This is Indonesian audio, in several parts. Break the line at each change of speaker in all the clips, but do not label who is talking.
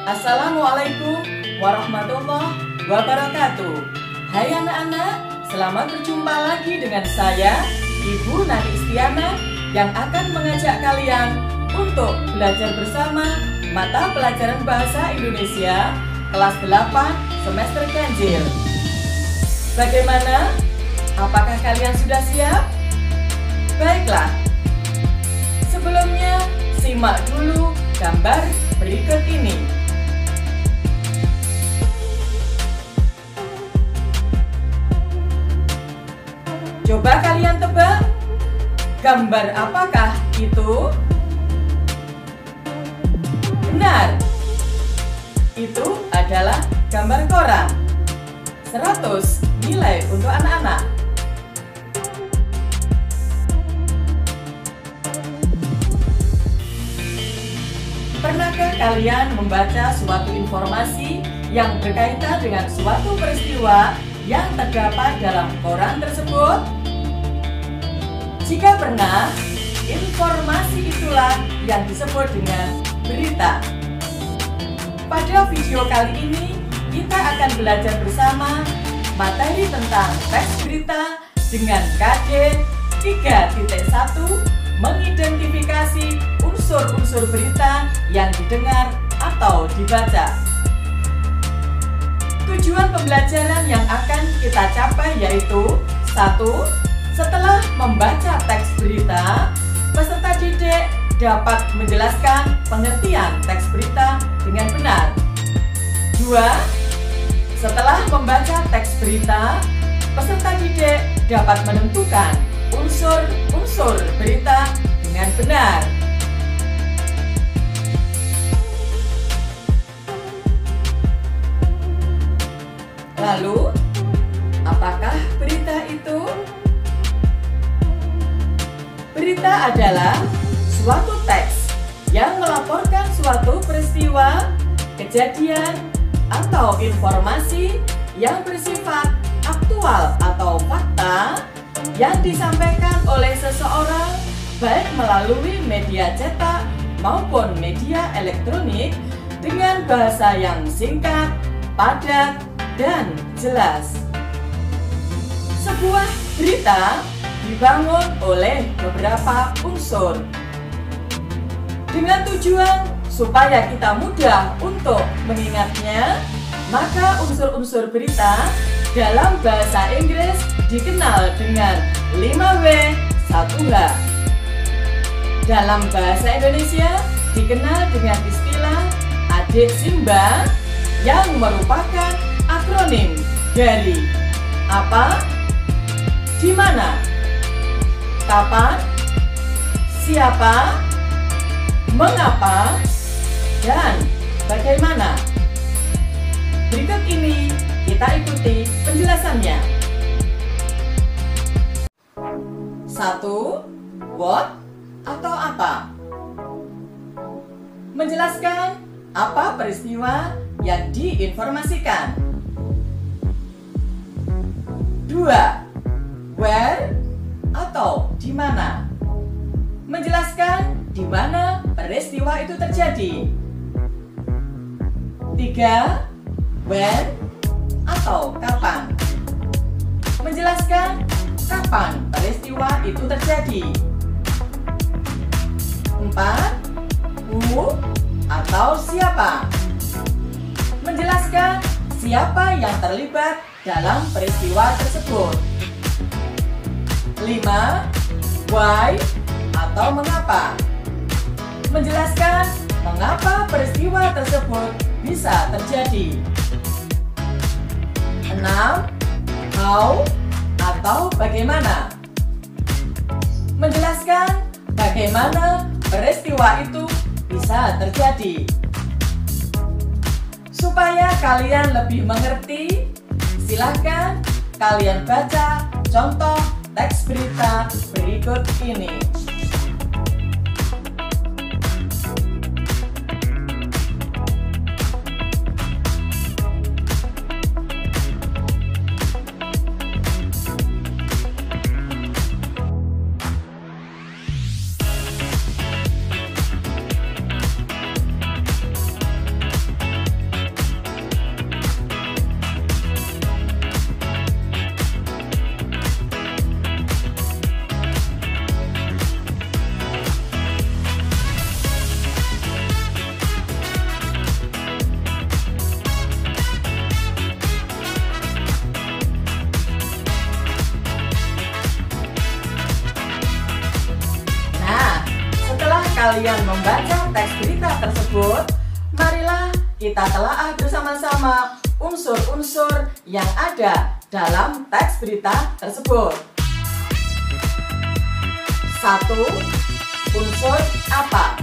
Assalamualaikum warahmatullahi wabarakatuh. Hai anak-anak, selamat berjumpa lagi dengan saya, Ibu Nani Istiana, yang akan mengajak kalian untuk belajar bersama mata pelajaran Bahasa Indonesia kelas 8 semester ganjil. Bagaimana? Apakah kalian sudah siap? Baiklah. Sebelumnya, simak dulu gambar berikut ini. Coba kalian tebak, gambar apakah itu? Benar, itu adalah gambar koran. 100 nilai untuk anak-anak. Pernahkah kalian membaca suatu informasi yang berkaitan dengan suatu peristiwa yang terdapat dalam koran tersebut? Jika pernah, informasi itulah yang disebut dengan berita. Pada video kali ini, kita akan belajar bersama materi tentang teks berita dengan KD 3.1, mengidentifikasi unsur-unsur berita yang didengar atau dibaca. Tujuan pembelajaran yang akan kita capai yaitu 1. Setelah membaca teks berita, peserta didik dapat menjelaskan pengertian teks berita dengan benar. 2. Setelah membaca teks berita, peserta didik dapat menentukan unsur-unsur berita dengan benar. Lalu, apakah berita itu? Berita adalah suatu teks yang melaporkan suatu peristiwa, kejadian, atau informasi yang bersifat aktual atau fakta yang disampaikan oleh seseorang baik melalui media cetak maupun media elektronik dengan bahasa yang singkat, padat, dan jelas. Sebuah berita dibangun oleh beberapa unsur dengan tujuan supaya kita mudah untuk mengingatnya, maka unsur-unsur berita dalam bahasa Inggris dikenal dengan 5W 1H. Dalam bahasa Indonesia dikenal dengan istilah Adik Simba yang merupakan akronim dari apa, di mana, kapan, siapa, mengapa, dan bagaimana. Berikut ini kita ikuti penjelasannya. 1. What atau apa? Menjelaskan apa peristiwa yang diinformasikan. 2. Where atau di mana? Menjelaskan di mana peristiwa itu terjadi. 3. When atau kapan? Menjelaskan kapan peristiwa itu terjadi. 4. Who atau siapa? Menjelaskan siapa yang terlibat dalam peristiwa tersebut. 5. Why atau mengapa? Menjelaskan mengapa peristiwa tersebut bisa terjadi. 6. How atau bagaimana? Menjelaskan bagaimana peristiwa itu bisa terjadi. Supaya kalian lebih mengerti, silakan kalian baca contoh teks berita berikut ini. kalian membaca teks berita tersebut, marilah kita telaah bersama-sama unsur-unsur yang ada dalam teks berita tersebut. 1. Unsur apa?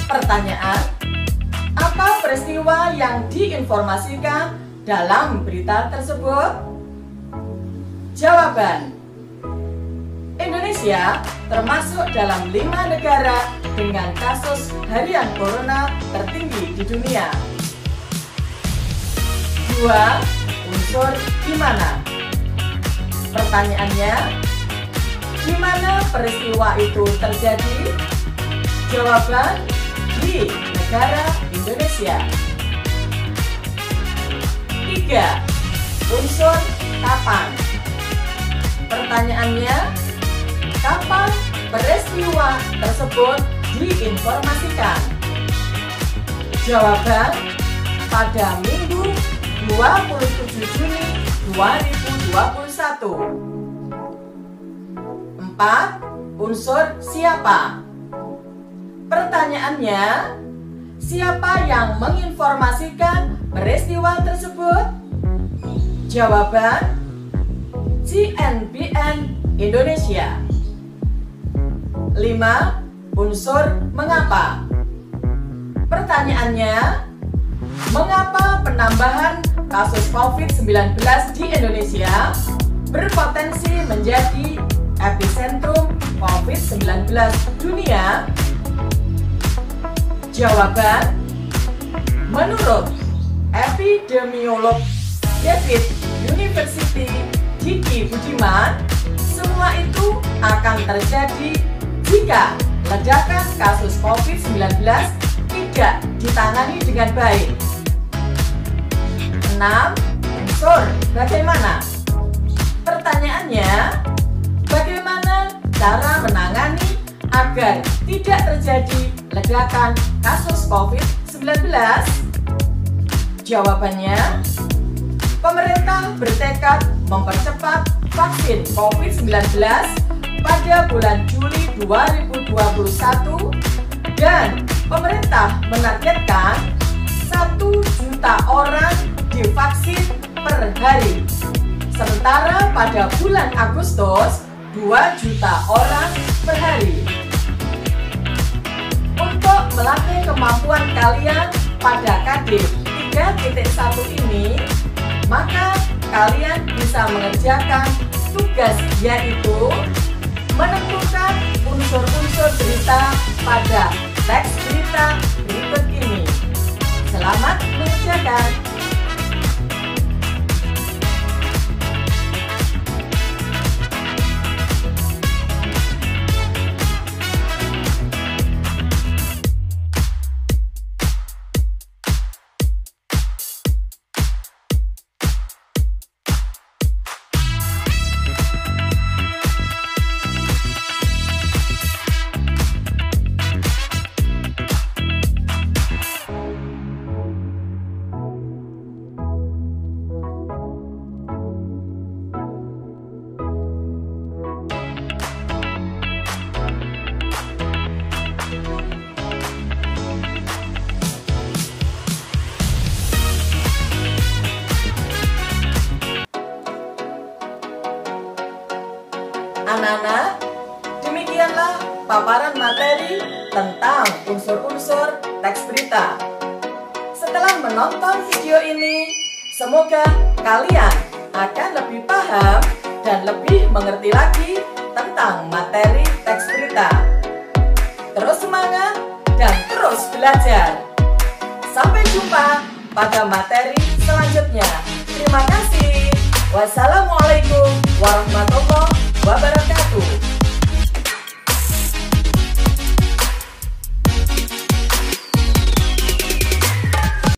Pertanyaan: apa peristiwa yang diinformasikan dalam berita tersebut? Jawaban: Indonesia termasuk dalam 5 negara dengan kasus harian corona tertinggi di dunia. 2. Unsur di mana? Pertanyaannya, di mana peristiwa itu terjadi? Jawaban: di negara Indonesia. 3. Unsur kapan? Pertanyaannya, kapan peristiwa tersebut diinformasikan? Jawaban: pada Minggu 27 Juni 2021. 4. Unsur siapa? Pertanyaannya, siapa yang menginformasikan peristiwa tersebut? Jawaban: CNBN Indonesia. 5. Unsur mengapa? Pertanyaannya, mengapa penambahan kasus COVID-19 di Indonesia berpotensi menjadi epicentrum COVID-19 dunia? Jawaban: menurut epidemiolog David University Diki Budiman, semua itu akan terjadi jika ledakan kasus COVID-19 tidak ditangani dengan baik. 6. Unsur bagaimana? Pertanyaannya, bagaimana cara menangani agar tidak terjadi ledakan kasus COVID-19? Jawabannya, pemerintah bertekad mempercepat vaksin COVID-19 pada bulan Juli 2021 dan pemerintah menargetkan 1 juta orang divaksin per hari. Sementara pada bulan Agustus 2 juta orang per hari. Untuk melatih kemampuan kalian pada KD 3.1 ini, maka kalian bisa mengerjakan tugas, yaitu menentukan unsur-unsur berita pada teks berita berikut ini. Selamat mengerjakan. Anak-anak, demikianlah paparan materi tentang unsur-unsur teks berita. Setelah menonton video ini, semoga kalian akan lebih paham dan lebih mengerti lagi tentang materi teks berita. Terus semangat dan terus belajar. Sampai jumpa pada materi selanjutnya. Terima kasih. Wassalamualaikum warahmatullahi wabarakatuh.